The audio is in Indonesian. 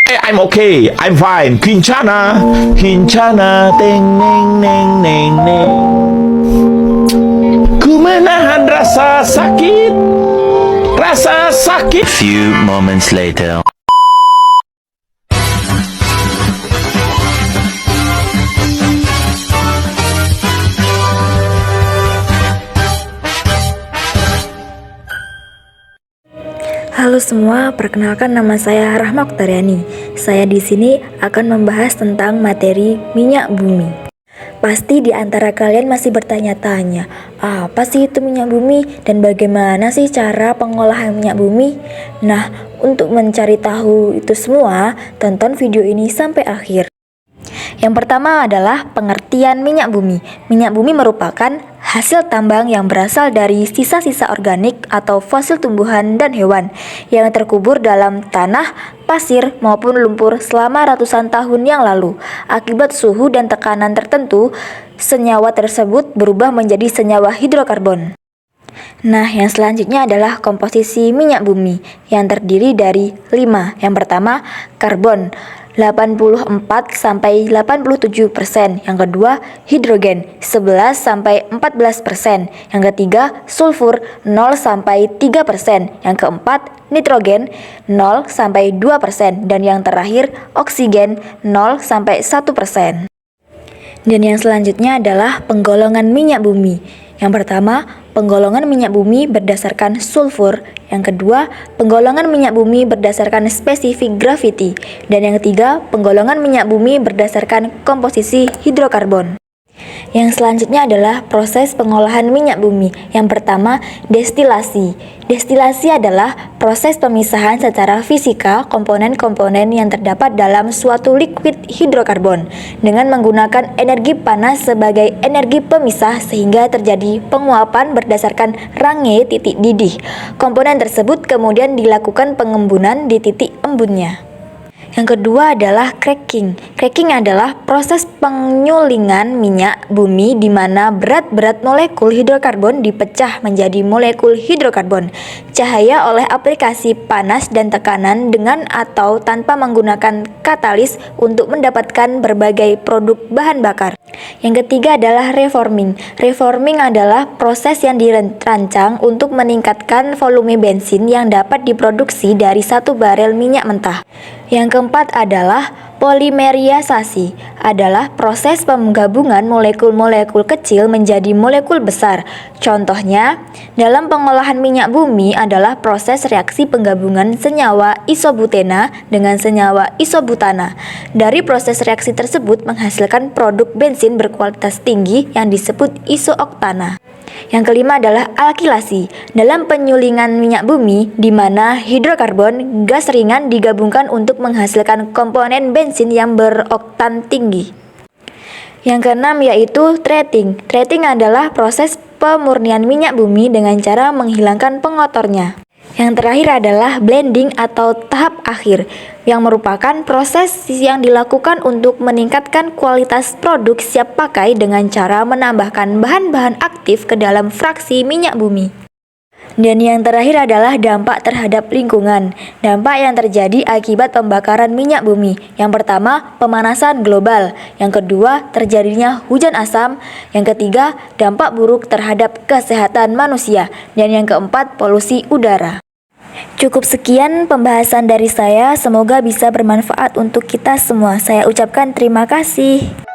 I'm okay, I'm fine. Kincana, Kincana, teng neng neng neng neng. Ku menahan rasa sakit, rasa sakit. Few moments later. Halo semua, perkenalkan nama saya Rahma Oktariani. Saya di sini akan membahas tentang materi minyak bumi. Pasti di antara kalian masih bertanya-tanya, apa sih itu minyak bumi dan bagaimana sih cara pengolahan minyak bumi? Nah, untuk mencari tahu itu semua, tonton video ini sampai akhir. Yang pertama adalah pengertian minyak bumi. Minyak bumi merupakan hasil tambang yang berasal dari sisa-sisa organik atau fosil tumbuhan dan hewan yang terkubur dalam tanah, pasir, maupun lumpur selama ratusan tahun yang lalu. Akibat suhu dan tekanan tertentu, senyawa tersebut berubah menjadi senyawa hidrokarbon. Nah, yang selanjutnya adalah komposisi minyak bumi yang terdiri dari 5. Yang pertama, karbon 84-87%. Yang kedua, hidrogen 11-14%. Yang ketiga, sulfur 0-3%. Yang keempat, nitrogen 0-2%. Dan yang terakhir, oksigen 0-1%. Dan yang selanjutnya adalah penggolongan minyak bumi. Yang pertama, penggolongan minyak bumi berdasarkan sulfur. Yang kedua, penggolongan minyak bumi berdasarkan spesifik gravity. Dan yang ketiga, penggolongan minyak bumi berdasarkan komposisi hidrokarbon. Yang selanjutnya adalah proses pengolahan minyak bumi. Yang pertama, destilasi. Destilasi adalah proses pemisahan secara fisika komponen-komponen yang terdapat dalam suatu liquid hidrokarbon dengan menggunakan energi panas sebagai energi pemisah sehingga terjadi penguapan berdasarkan range titik didih. Komponen tersebut kemudian dilakukan pengembunan di titik embunnya. Yang kedua adalah cracking. Cracking adalah proses penyulingan minyak bumi di mana berat-berat molekul hidrokarbon dipecah menjadi molekul hidrokarbon. Cahaya oleh aplikasi panas dan tekanan dengan atau tanpa menggunakan katalis untuk mendapatkan berbagai produk bahan bakar. Yang ketiga adalah reforming. Reforming adalah proses yang dirancang untuk meningkatkan volume bensin yang dapat diproduksi dari 1 barel minyak mentah. Yang keempat adalah polimerisasi, adalah proses penggabungan molekul-molekul kecil menjadi molekul besar. Contohnya, dalam pengolahan minyak bumi adalah proses reaksi penggabungan senyawa isobutena dengan senyawa isobutana. Dari proses reaksi tersebut menghasilkan produk bensin berkualitas tinggi yang disebut isooktana. Yang kelima adalah alkilasi. Dalam penyulingan minyak bumi, di mana hidrokarbon, gas ringan digabungkan untuk menghasilkan komponen bensin yang beroktan tinggi. Yang keenam yaitu treating. Treating adalah proses pemurnian minyak bumi dengan cara menghilangkan pengotornya. Yang terakhir adalah blending atau tahap akhir, yang merupakan proses yang dilakukan untuk meningkatkan kualitas produk siap pakai dengan cara menambahkan bahan-bahan aktif ke dalam fraksi minyak bumi. Dan yang terakhir adalah dampak terhadap lingkungan. Dampak yang terjadi akibat pembakaran minyak bumi. Yang pertama, pemanasan global. Yang kedua, terjadinya hujan asam. Yang ketiga, dampak buruk terhadap kesehatan manusia. Dan yang keempat, polusi udara. Cukup sekian pembahasan dari saya, semoga bisa bermanfaat untuk kita semua. Saya ucapkan terima kasih.